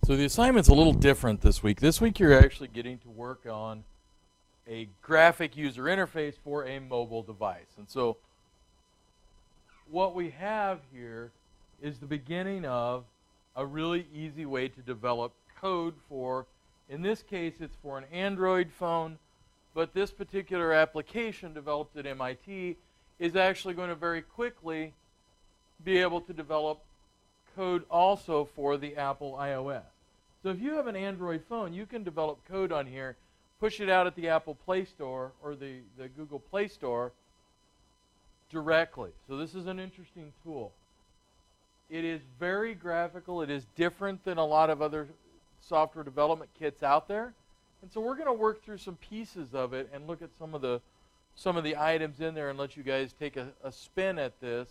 So the assignment's a little different this week. This week you're actually getting to work on a graphic user interface for a mobile device. And so what we have here is the beginning of a really easy way to develop code for, in this case it's for an Android phone, but this particular application developed at MIT is actually going to very quickly be able to develop code also for the Apple iOS. So if you have an Android phone, you can develop code on here, push it out at the Apple Play Store or the Google Play Store directly. So this is an interesting tool. It is very graphical. It is different than a lot of other software development kits out there. And so we're going to work through some pieces of it and look at some of the items in there and let you guys take a spin at this,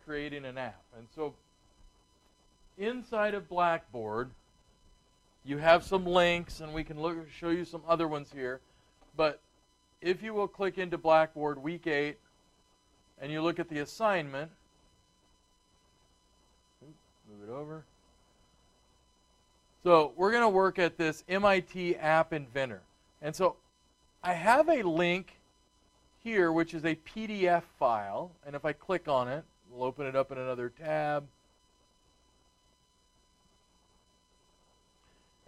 creating an app. And so inside of Blackboard, you have some links, and we can show you some other ones here. But if you will click into Blackboard Week 8, and you look at the assignment, move it over. So we're going to work at this MIT App Inventor. And so I have a link here, which is a PDF file. And if I click on it, we'll open it up in another tab.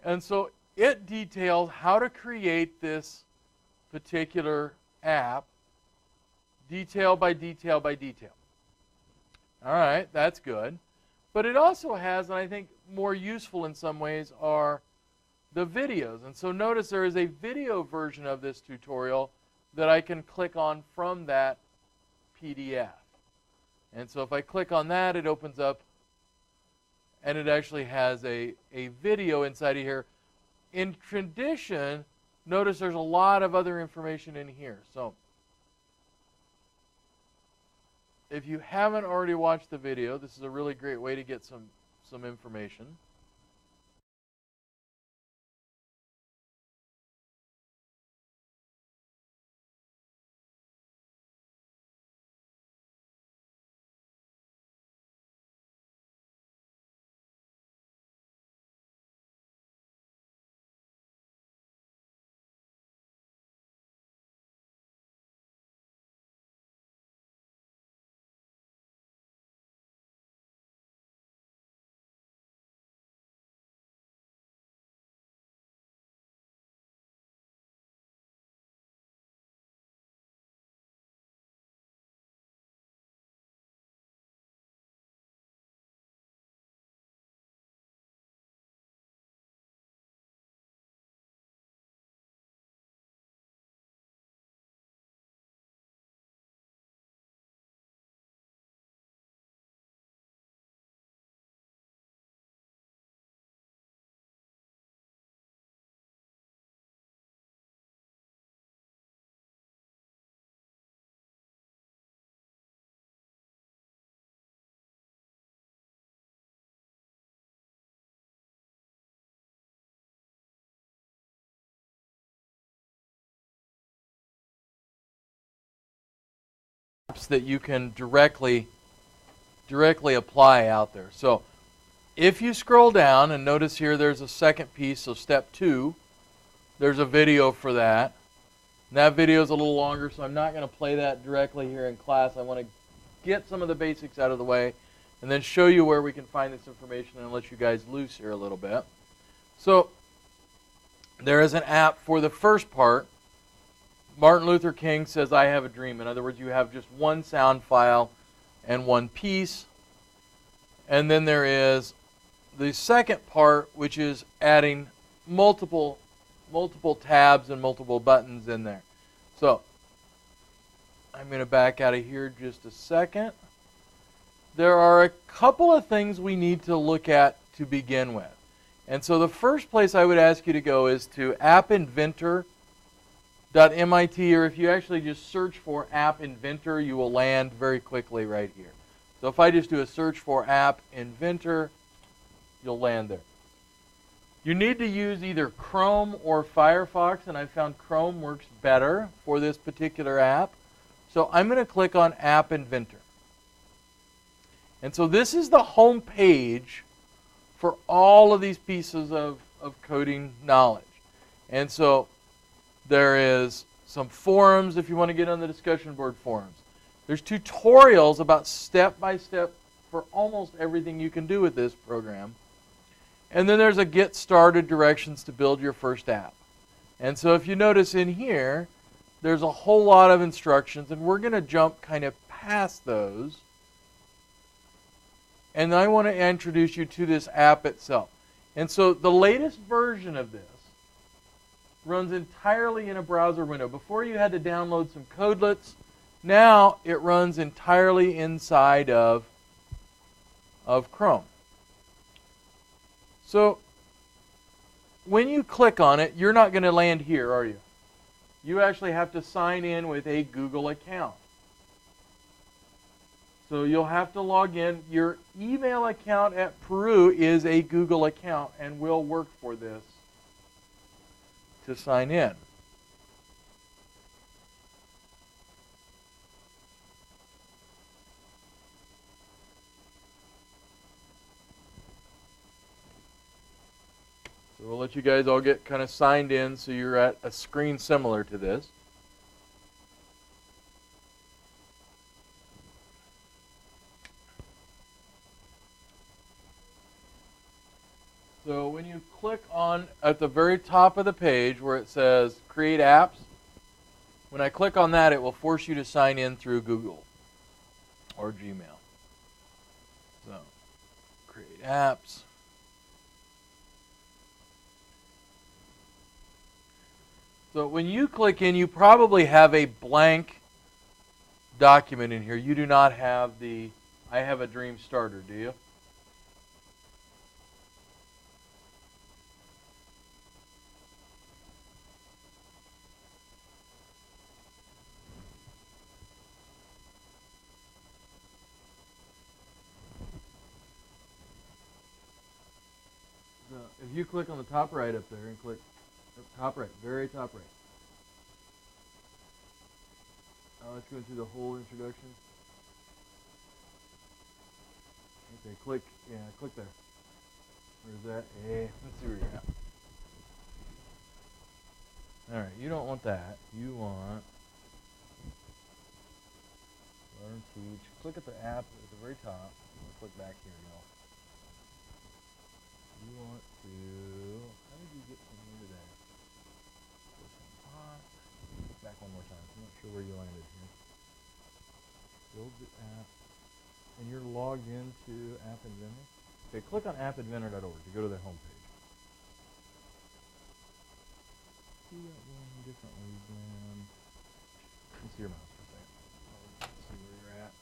And so it details how to create this particular app, detail by detail by detail. All right, that's good. But it also has, and I think more useful in some ways, are the videos. And so notice there is a video version of this tutorial that I can click on from that PDF. And so if I click on that, it opens up, and it actually has a video inside of here. In tradition, notice there's a lot of other information in here. So if you haven't already watched the video, this is a really great way to get some information. That you can directly apply out there. So if you scroll down and notice here there's a second piece, so step 2, there's a video for that. And that video is a little longer, so I'm not going to play that directly here in class. I want to get some of the basics out of the way and then show you where we can find this information and let you guys loose here a little bit. So there is an app for the first part. Martin Luther King says, "I have a dream." In other words, you have just one sound file and one piece. And then there is the second part, which is adding multiple tabs and multiple buttons in there. So I'm going to back out of here just a second. There are a couple of things we need to look at to begin with. And so the first place I would ask you to go is to appinventor.mit, or if you actually just search for App Inventor, you will land very quickly right here. So if I just do a search for App Inventor, you'll land there. You need to use either Chrome or Firefox, and I found Chrome works better for this particular app. So I'm going to click on App Inventor. And so this is the home page for all of these pieces of coding knowledge. And so there is some forums if you want to get on the discussion board forums. There's tutorials about step-by-step for almost everything you can do with this program. And then there's a get started directions to build your first app. And so if you notice in here, there's a whole lot of instructions, and we're going to jump kind of past those. And I want to introduce you to this app itself. And so the latest version of this runs entirely in a browser window. Before you had to download some codelets. Now it runs entirely inside of Chrome. So when you click on it, you're not going to land here, are you? You actually have to sign in with a Google account. So you'll have to log in. Your email account at Peru is a Google account and will work for this to sign in. So we'll let you guys all get kind of signed in so you're at a screen similar to this. So when you click on at the very top of the page where it says Create Apps, when I click on that, it will force you to sign in through Google or Gmail. So, Create Apps. So when you click in, you probably have a blank document in here. You do not have the I Have a Dream Starter, do you? So if you click on the top right up there and click top right, very top right. Let's go through the whole introduction. Okay, click there. Where's that? Let's see where you're at. Alright, you don't want that. You want Learn, Teach. Click at the app at the very top. Click back here, y'all. You want to... How did you get from here to there? Back one more time. I'm not sure where you landed here. Build the app. And you're logged into App Inventor. Okay, click on appinventor.org to go to their homepage. See that one differently than... Let me see your mouse for a second. Let's see where you're at.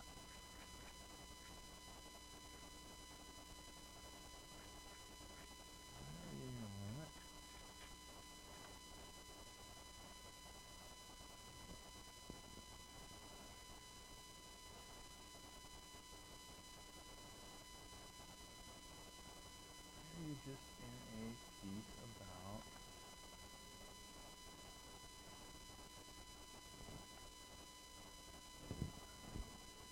Just in a piece about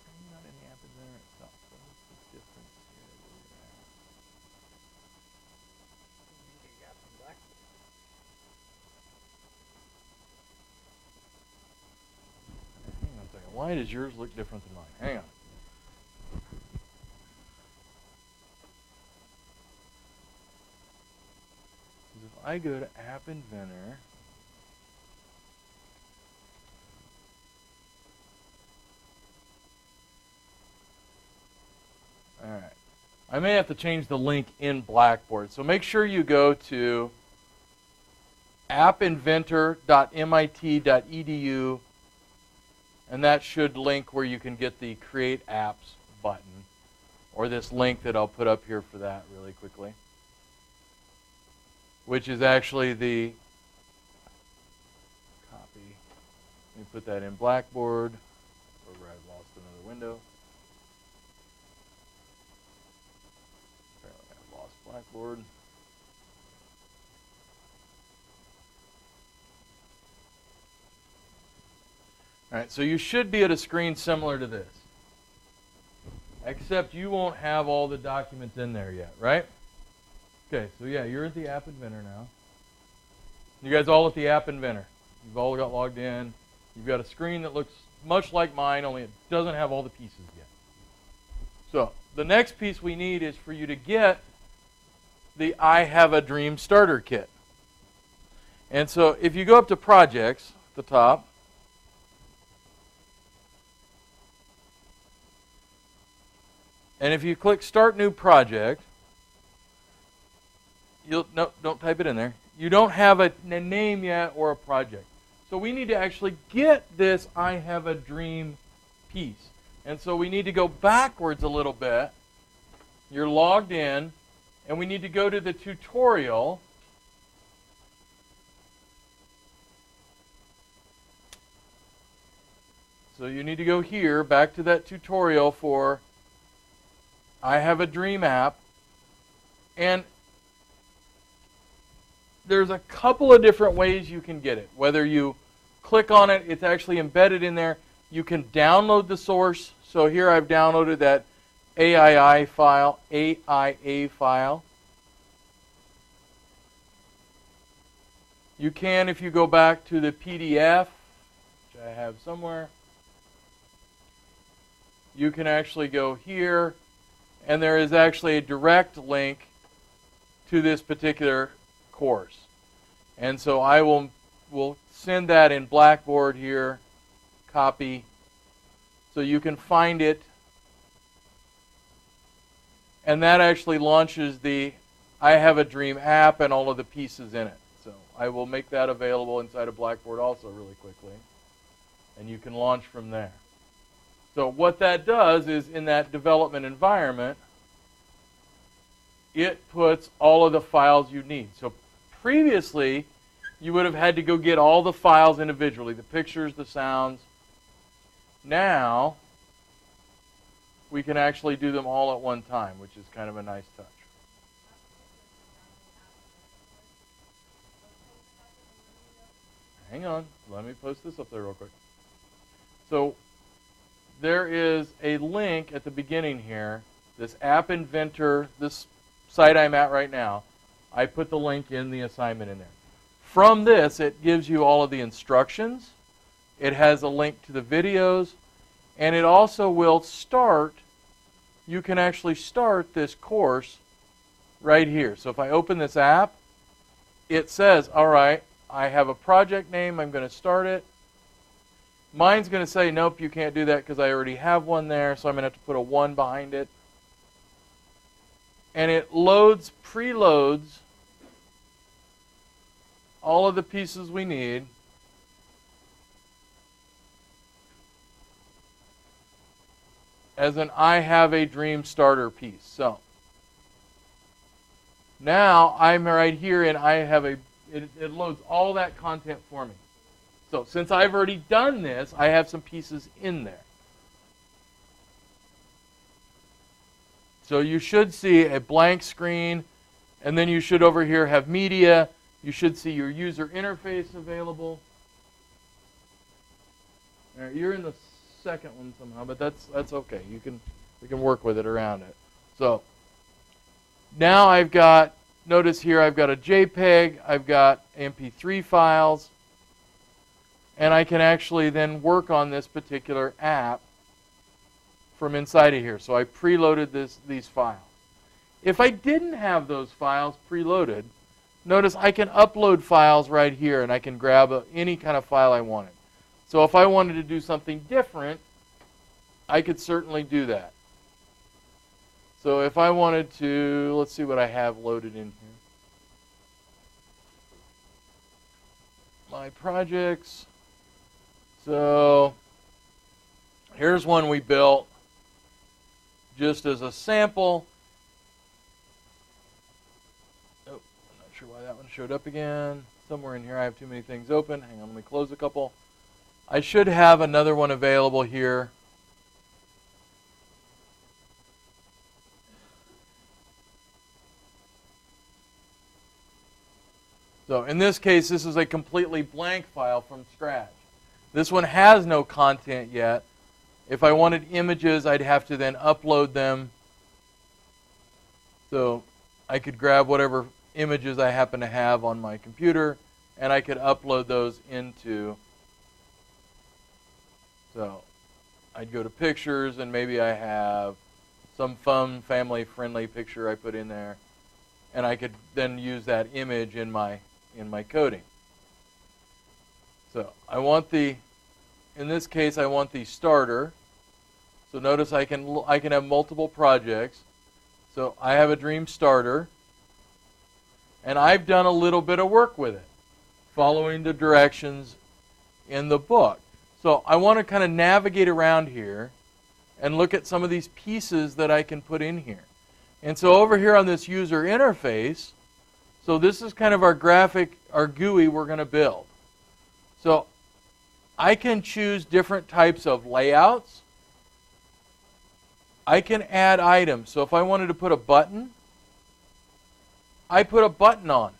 I'm not in the App Inventor itself, so what's the difference here where you're at? You got some black. Hang on a second. Why does yours look different than mine? Hang on. If I go to App Inventor, alright, I may have to change the link in Blackboard. So make sure you go to appinventor.mit.edu, and that should link where you can get the Create Apps button, or this link that I'll put up here for that really quickly, which is actually the copy. Let me put that in Blackboard, or where I've lost another window. Apparently I've lost Blackboard. Alright, so you should be at a screen similar to this. Except you won't have all the documents in there yet, right? Okay, so yeah, you're at the App Inventor now. You guys all at the App Inventor. You've all got logged in. You've got a screen that looks much like mine, only it doesn't have all the pieces yet. So the next piece we need is for you to get the I Have a Dream Starter Kit. And so if you go up to Projects at the top, and if you click Start New Project, no, don't type it in there. You don't have a name yet or a project. So we need to actually get this I Have a Dream piece. And so we need to go backwards a little bit. You're logged in, and we need to go to the tutorial. So you need to go here, back to that tutorial for I Have a Dream app. And there's a couple of different ways you can get it. Whether you click on it, it's actually embedded in there. You can download the source. So here I've downloaded that AIA file. You can, if you go back to the PDF, which I have somewhere, you can actually go here, and there is actually a direct link to this particular course. And so I will send that in Blackboard here, copy, so you can find it. And that actually launches the I Have a Dream app and all of the pieces in it. So I will make that available inside of Blackboard also really quickly. And you can launch from there. So what that does is in that development environment, it puts all of the files you need. So previously, you would have had to go get all the files individually, the pictures, the sounds. Now, we can actually do them all at one time, which is kind of a nice touch. Hang on, let me post this up there real quick. So, there is a link at the beginning here, this App Inventor, this site I'm at right now. I put the link in the assignment in there. From this, it gives you all of the instructions. It has a link to the videos. And it also will start, you can actually start this course right here. So if I open this app, it says, all right, I have a project name, I'm going to start it. Mine's going to say, nope, you can't do that because I already have one there, so I'm going to have to put a 1 behind it. And it loads, preloads all of the pieces we need. As an I Have a Dream starter piece. So now I'm right here and I have it loads all that content for me. So since I've already done this, I have some pieces in there. So you should see a blank screen, and then you should over here have media. You should see your user interface available. All right, you're in the second one somehow, but that's okay. We can work with it around it. So now I've got, notice here I've got a JPEG, I've got MP3 files, and I can actually then work on this particular app from inside of here. So I preloaded these files. If I didn't have those files preloaded, notice I can upload files right here and I can grab any kind of file I wanted. So if I wanted to do something different, I could certainly do that. So if I wanted to, let's see what I have loaded in here. My projects. So here's one we built just as a sample. Oh, I'm not sure why that one showed up again. Somewhere in here I have too many things open. Hang on, let me close a couple. I should have another one available here. So in this case, this is a completely blank file from scratch. This one has no content yet. If I wanted images, I'd have to then upload them. So I could grab whatever images I happen to have on my computer, and I could upload those into, so I'd go to pictures, and maybe I have some fun, family-friendly picture I put in there, and I could then use that image in my coding. So I want the, in this case, I want the starter. So notice I can have multiple projects. So I have a Dream starter, and I've done a little bit of work with it, following the directions in the book. So I want to kind of navigate around here and look at some of these pieces that I can put in here. And so over here on this user interface, so this is kind of our graphic, our GUI we're going to build. So I can choose different types of layouts. I can add items. So if I wanted to put a button, I put a button on.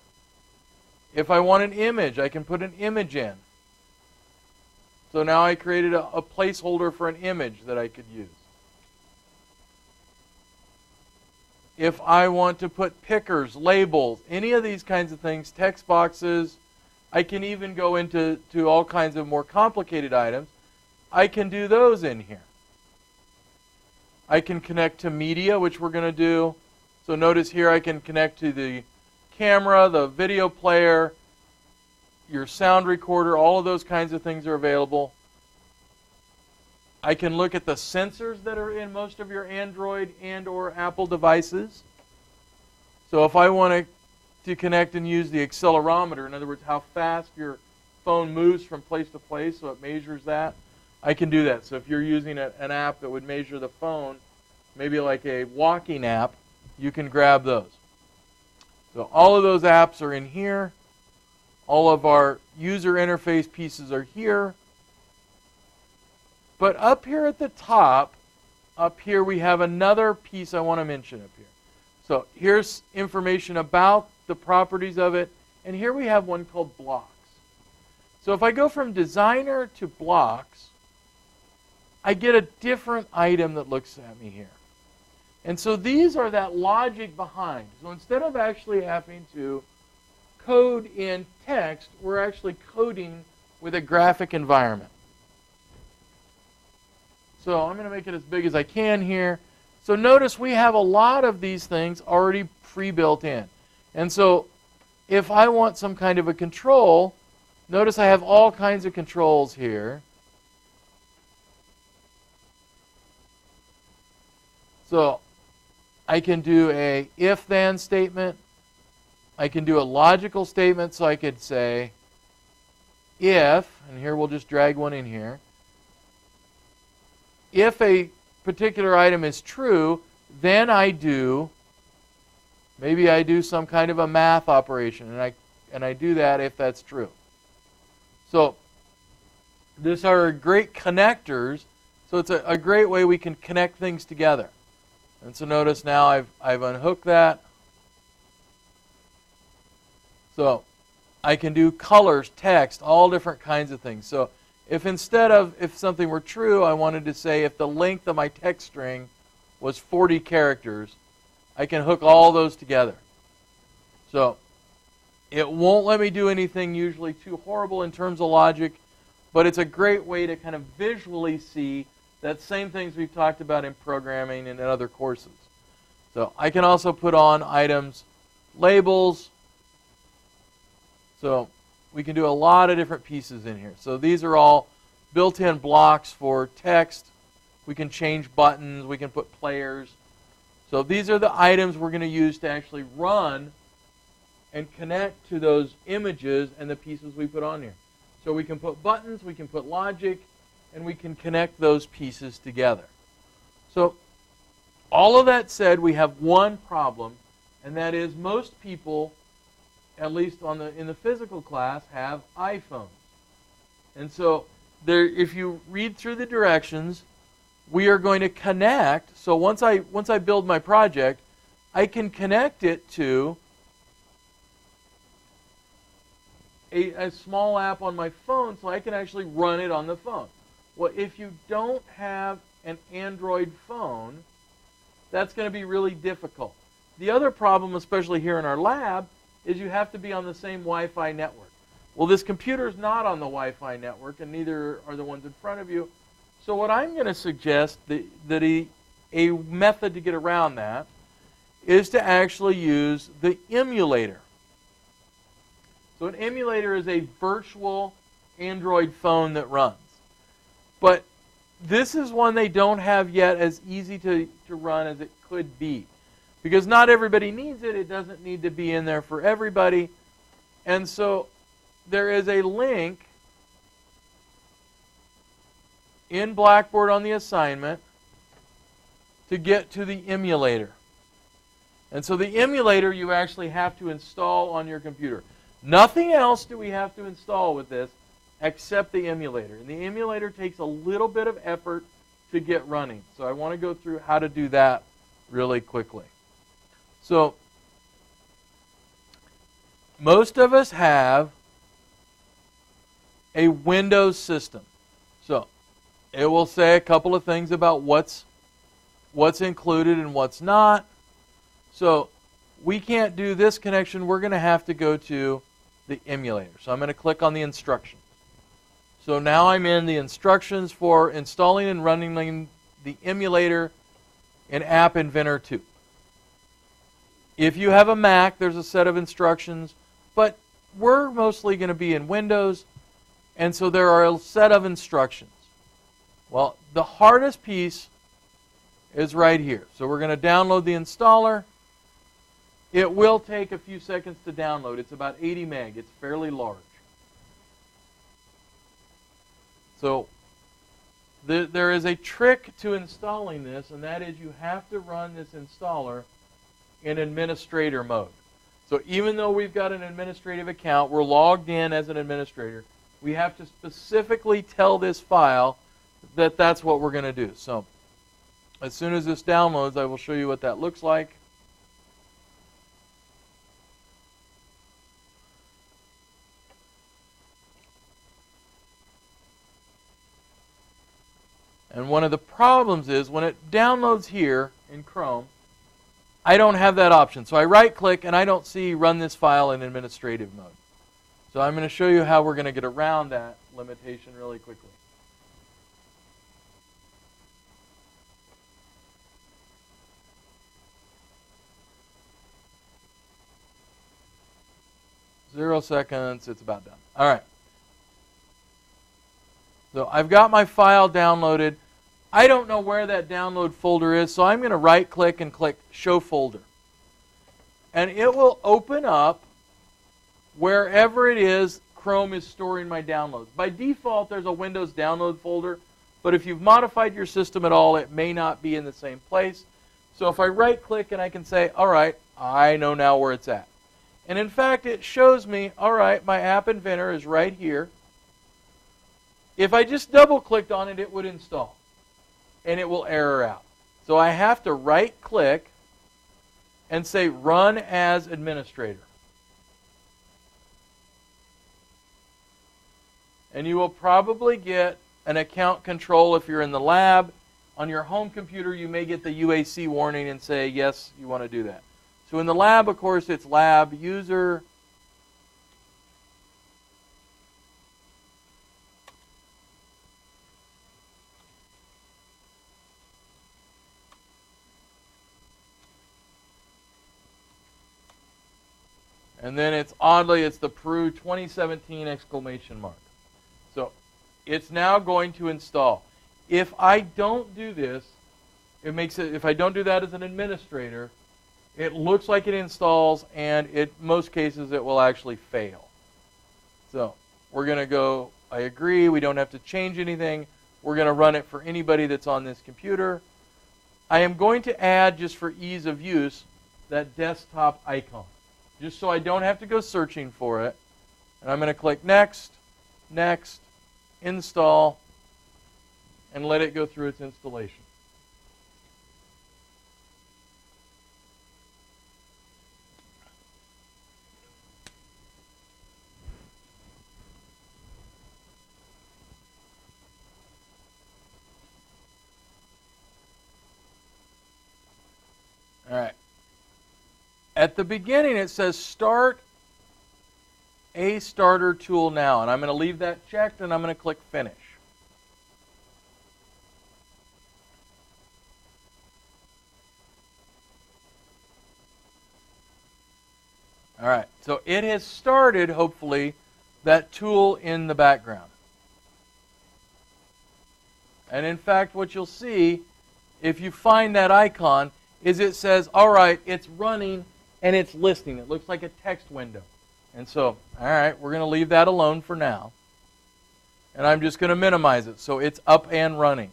If I want an image, I can put an image in. So now I created a placeholder for an image that I could use. If I want to put pickers, labels, any of these kinds of things, text boxes, I can even go into all kinds of more complicated items. I can do those in here. I can connect to media, which we're going to do. So notice here I can connect to the camera, the video player, your sound recorder, all of those kinds of things are available. I can look at the sensors that are in most of your Android and or Apple devices. So if I want to connect and use the accelerometer, in other words, how fast your phone moves from place to place, so it measures that, I can do that. So if you're using an app that would measure the phone, maybe like a walking app, you can grab those. So all of those apps are in here. All of our user interface pieces are here. But up here at the top, up here we have another piece I want to mention up here. So here's information about the properties of it. And here we have one called blocks. So if I go from designer to blocks, I get a different item that looks at me here. And so these are that logic behind. So instead of actually having to code in text, we're actually coding with a graphic environment. So I'm going to make it as big as I can here. So notice we have a lot of these things already pre-built in. And so if I want some kind of a control, notice I have all kinds of controls here. So I can do a if-then statement. I can do a logical statement, so I could say if, and here we'll just drag one in here, if a particular item is true, then I do, maybe I do some kind of a math operation, and I do that if that's true. So these are great connectors, so it's a great way we can connect things together. And so notice now I've unhooked that. So I can do colors, text, all different kinds of things. So if instead of, if something were true, I wanted to say if the length of my text string was 40 characters, I can hook all those together. So it won't let me do anything usually too horrible in terms of logic, but it's a great way to kind of visually see that same things we've talked about in programming and in other courses. So I can also put on items, labels. So we can do a lot of different pieces in here. So these are all built-in blocks for text. We can change buttons. We can put players. So these are the items we're going to use to actually run and connect to those images and the pieces we put on here. So we can put buttons, we can put logic, and we can connect those pieces together. So all of that said, we have one problem, and that is most people, at least in the physical class, have iPhones. And so if you read through the directions, we are going to connect. So once I build my project, I can connect it to a small app on my phone, so I can actually run it on the phone. Well, if you don't have an Android phone, that's going to be really difficult. the other problem, especially here in our lab, is you have to be on the same Wi-Fi network. Well, this computer is not on the Wi-Fi network, and neither are the ones in front of you. So what I'm going to suggest that a method to get around that is to actually use the emulator. So an emulator is a virtual Android phone that runs. But this is one they don't have yet as easy to run as it could be. Because not everybody needs it. It doesn't need to be in there for everybody. And so there is a link in Blackboard on the assignment to get to the emulator. And so the emulator you actually have to install on your computer. Nothing else do we have to install with this except the emulator. And the emulator takes a little bit of effort to get running. So I want to go through how to do that really quickly. So most of us have a Windows system. So it will say a couple of things about what's included and what's not. So we can't do this connection. We're going to have to go to the emulator. So I'm going to click on the instructions. So now I'm in the instructions for installing and running the emulator in App Inventor 2. If you have a Mac, there's a set of instructions, but we're mostly going to be in Windows, and so there are a set of instructions. Well, the hardest piece is right here. So we're going to download the installer. It will take a few seconds to download. It's about 80 meg. It's fairly large. So there is a trick to installing this, and that is you have to run this installer in administrator mode. So even though we've got an administrative account, we're logged in as an administrator, we have to specifically tell this file that that's what we're going to do. So as soon as this downloads, I will show you what that looks like. And one of the problems is when it downloads here in Chrome, I don't have that option. So I right-click and I don't see run this file in administrative mode. So I'm going to show you how we're going to get around that limitation really quickly. Zero seconds, it's about done. All right. So I've got my file downloaded. I don't know where that download folder is, so I'm going to right-click and click Show Folder. And it will open up wherever it is Chrome is storing my downloads. By default, there's a Windows download folder, but if you've modified your system at all, it may not be in the same place. So if I right-click and I can say, all right, I know now where it's at. And in fact, it shows me, all right, my App Inventor is right here. If I just double-clicked on it, it would install. And it will error out. So I have to right-click and say Run as Administrator. And you will probably get an account control if you're in the lab. On your home computer, you may get the UAC warning and say, yes, you want to do that. So in the lab, of course, it's lab user. And then it's oddly, it's the Peru 2017 exclamation mark. So it's now going to install. If I don't do this, it makes it, if I don't do that as an administrator, it looks like it installs, and in most cases it will actually fail. So we're going to go, I agree, we don't have to change anything. We're going to run it for anybody that's on this computer. I am going to add, just for ease of use, that desktop icon, just so I don't have to go searching for it. And I'm going to click Next, Next, Install, and let it go through its installation. All right. at the beginning it says start a starter tool now, and I'm going to leave that checked and I'm going to click finish. All right, so it has started, hopefully, that tool in the background. And in fact, what you'll see, if you find that icon, is it says, all right, it's running and it's listening. It looks like a text window. And so, all right, we're going to leave that alone for now. And I'm just going to minimize it so it's up and running.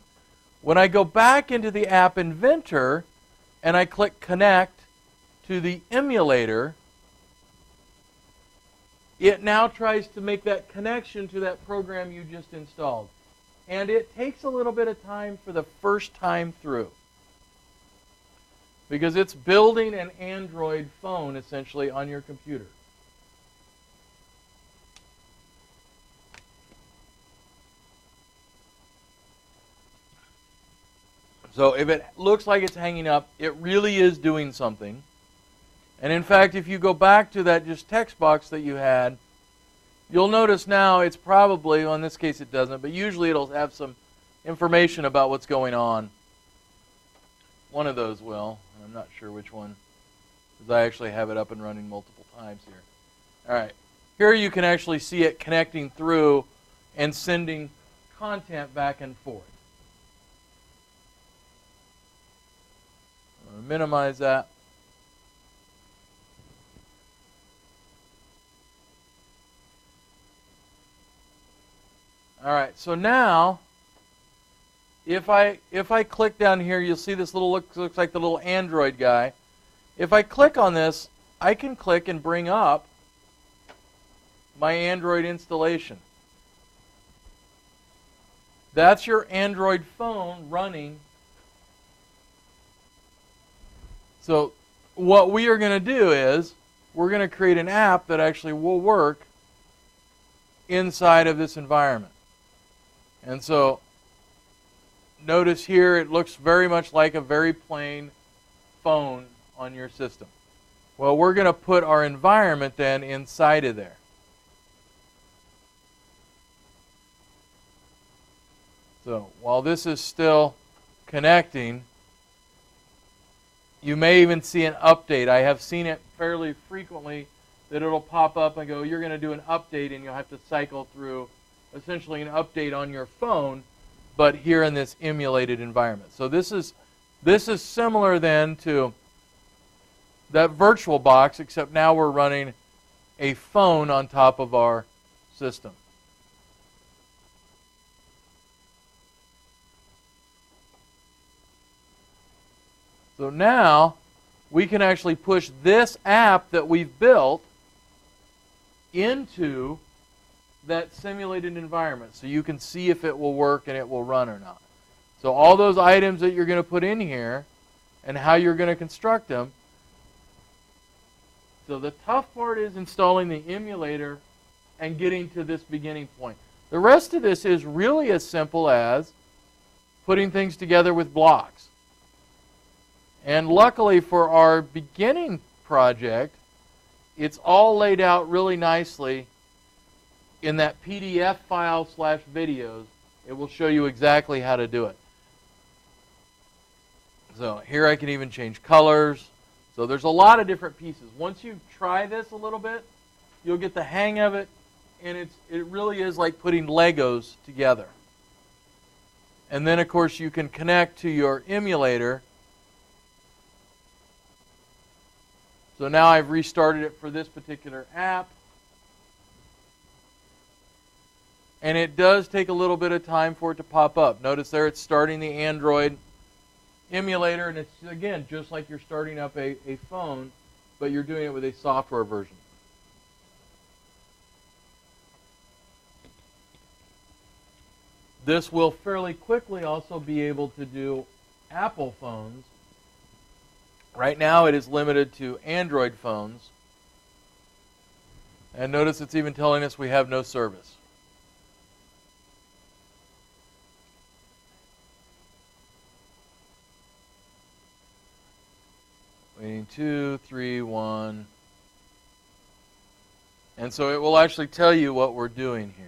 When I go back into the App Inventor and I click Connect to the emulator, it now tries to make that connection to that program you just installed. And it takes a little bit of time for the first time through, because it's building an Android phone essentially on your computer. So if it looks like it's hanging up, it really is doing something. And in fact, if you go back to that just text box that you had, you'll notice now it's probably, well, in this case it doesn't, but usually it'll have some information about what's going on. One of those will, and I'm not sure which one, because I actually have it up and running multiple times here. All right, here you can actually see it connecting through and sending content back and forth. I'm going to minimize that. All right, so now, if I click down here, you'll see this little looks like the little Android guy. If I click on this, I can click and bring up my Android installation. That's your Android phone running. So what we are going to do is we're going to create an app that actually will work inside of this environment. And so notice here it looks very much like a very plain phone on your system. Well, we're going to put our environment then inside of there. So while this is still connecting, you may even see an update. I have seen it fairly frequently that it'll pop up and go, you're going to do an update, and you'll have to cycle through essentially an update on your phone, but here in this emulated environment. So this is similar then to that VirtualBox, except now we're running a phone on top of our system. So now we can actually push this app that we've built into that simulated environment so you can see if it will work and it will run or not. So all those items that you're going to put in here and how you're going to construct them. So the tough part is installing the emulator and getting to this beginning point. The rest of this is really as simple as putting things together with blocks. And luckily for our beginning project, it's all laid out really nicely in that PDF file / videos. It will show you exactly how to do it. So here I can even change colors. So there's a lot of different pieces. Once you try this a little bit, you'll get the hang of it, and it really is like putting Legos together. And then of course you can connect to your emulator. So now I've restarted it for this particular app. And it does take a little bit of time for it to pop up. Notice there it's starting the Android emulator, and it's, again, just like you're starting up a phone, but you're doing it with a software version. This will fairly quickly also be able to do Apple phones. Right now it is limited to Android phones. And notice it's even telling us we have no service. We waiting 2, 3, 1. And so it will actually tell you what we're doing here.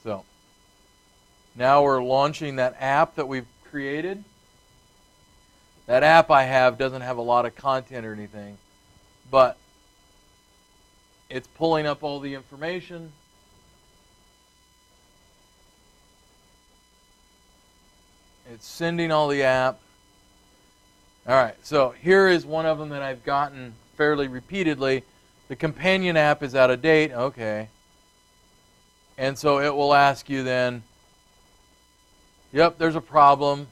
So now we're launching that app that we've created. That app I have doesn't have a lot of content or anything, but it's pulling up all the information. It's sending all the app. All right, so here is one of them that I've gotten fairly repeatedly. The companion app is out of date. Okay. And so it will ask you then, yep, there's a problem,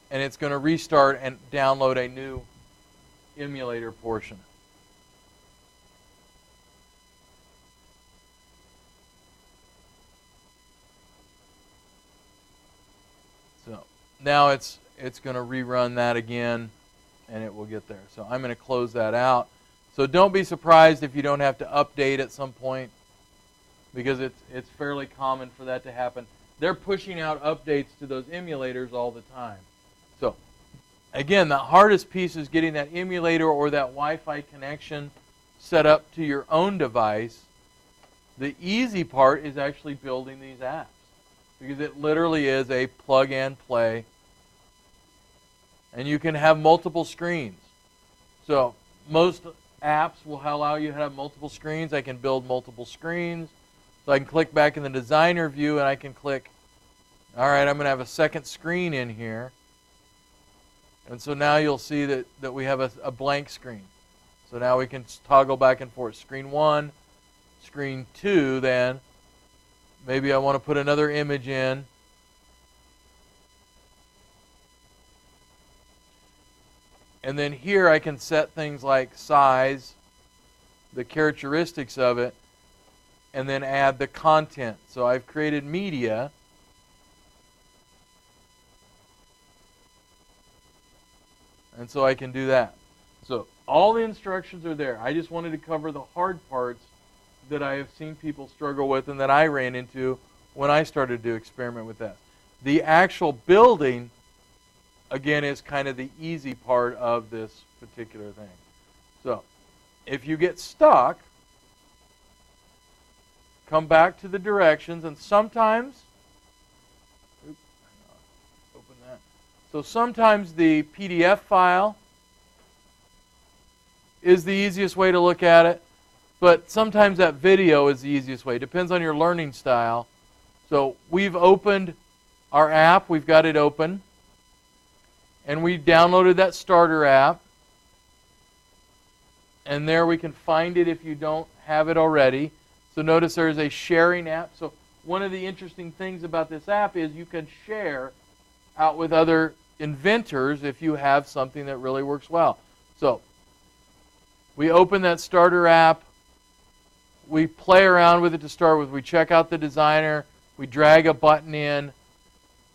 and it's going to restart and download a new emulator portion. So now it's going to rerun that again, and it will get there. So I'm going to close that out. So don't be surprised if you don't have to update at some point, because it's fairly common for that to happen. They're pushing out updates to those emulators all the time. So again, the hardest piece is getting that emulator or that Wi-Fi connection set up to your own device. The easy part is actually building these apps, because it literally is a plug and play. And you can have multiple screens. So most apps will allow you to have multiple screens. I can build multiple screens. So I can click back in the designer view and I can click, all right, I'm going to have a second screen in here. And so now you'll see that we have a blank screen. So now we can toggle back and forth. Screen 1, screen 2 then. Maybe I want to put another image in. And then here I can set things like size, the characteristics of it, and then add the content. So I've created media. And so I can do that. So all the instructions are there. I just wanted to cover the hard parts that I have seen people struggle with and that I ran into when I started to experiment with that. The actual building, again, is kind of the easy part of this particular thing. So if you get stuck, come back to the directions, and sometimes, open that. So sometimes the PDF file is the easiest way to look at it, but sometimes that video is the easiest way. It depends on your learning style. So we've opened our app, we've got it open, and we downloaded that starter app, and there we can find it if you don't have it already. So notice there's a sharing app. So one of the interesting things about this app is you can share out with other inventors if you have something that really works well. So we open that starter app. We play around with it to start with. We check out the designer. We drag a button in.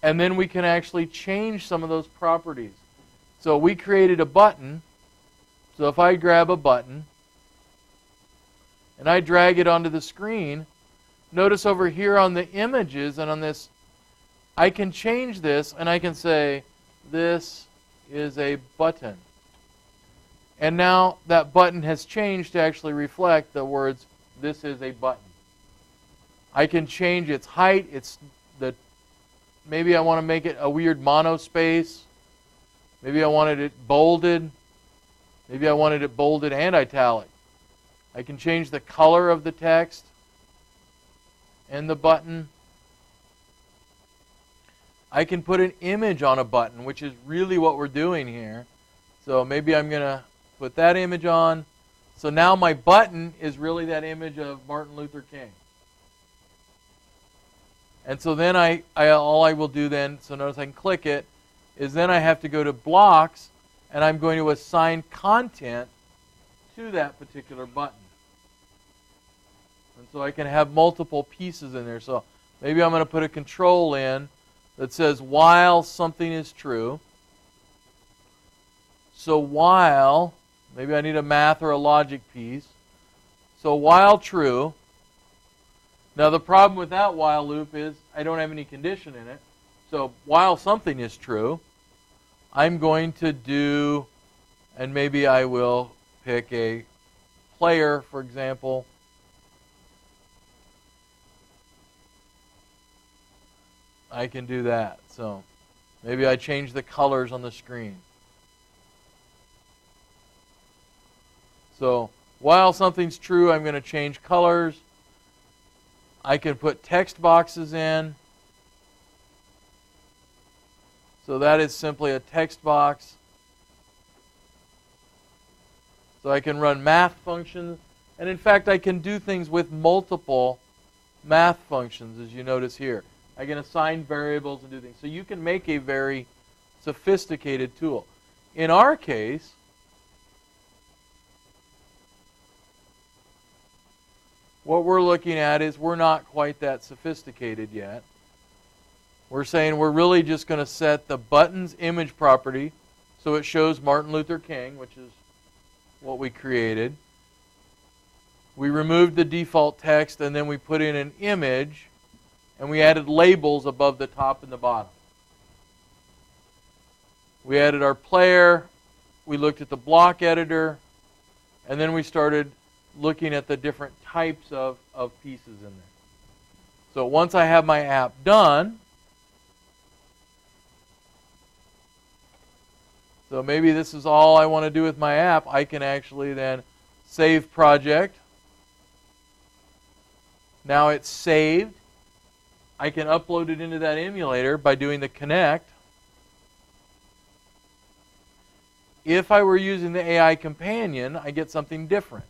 And then we can actually change some of those properties. So we created a button. So if I grab a button and I drag it onto the screen, notice over here on the images and on this, I can change this and I can say, this is a button. And now that button has changed to actually reflect the words, this is a button. I can change its height, maybe I want to make it a weird monospace. Maybe I wanted it bolded. Maybe I wanted it bolded and italic. I can change the color of the text and the button. I can put an image on a button, which is really what we're doing here. So maybe I'm going to put that image on. So now my button is really that image of Martin Luther King. And so then all I will do then, so notice I can click it, is then I have to go to blocks, and I'm going to assign content to that particular button. And so I can have multiple pieces in there. So maybe I'm going to put a control in that says while something is true. So while, maybe I need a math or a logic piece. So while true. Now the problem with that while loop is I don't have any condition in it. So while something is true, I'm going to do, and maybe I will pick a player, for example. I can do that. So maybe I change the colors on the screen. So while something's true, I'm going to change colors. I can put text boxes in. So that is simply a text box. So I can run math functions. And in fact, I can do things with multiple math functions, as you notice here. I can assign variables and do things. So you can make a very sophisticated tool. In our case, what we're looking at is we're not quite that sophisticated yet. We're saying we're really just going to set the button's image property so it shows Martin Luther King, which is what we created. We removed the default text and then we put in an image and we added labels above the top and the bottom. We added our player, we looked at the block editor, and then we started looking at the different types of pieces in there. So once I have my app done, so maybe this is all I want to do with my app, I can actually then save project. Now it's saved. I can upload it into that emulator by doing the connect. If I were using the AI companion, I get something different.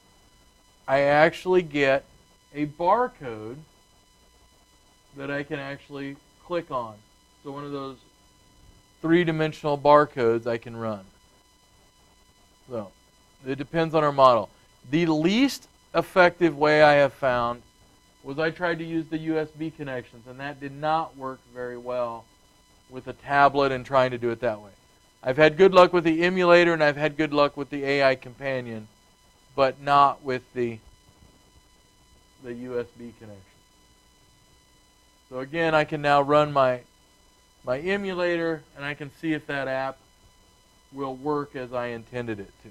I actually get a barcode that I can actually click on. So one of those three-dimensional barcodes I can run. So it depends on our model. The least effective way I have found was I tried to use the USB connections, and that did not work very well with a tablet and trying to do it that way. I've had good luck with the emulator, and I've had good luck with the AI companion, but not with the USB connection. So again, I can now run my emulator, and I can see if that app will work as I intended it to.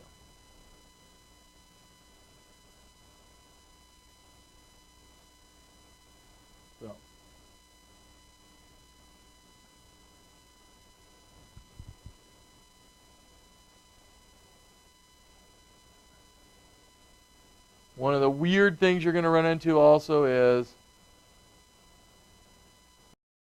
So. One of the weird things you're going to run into also is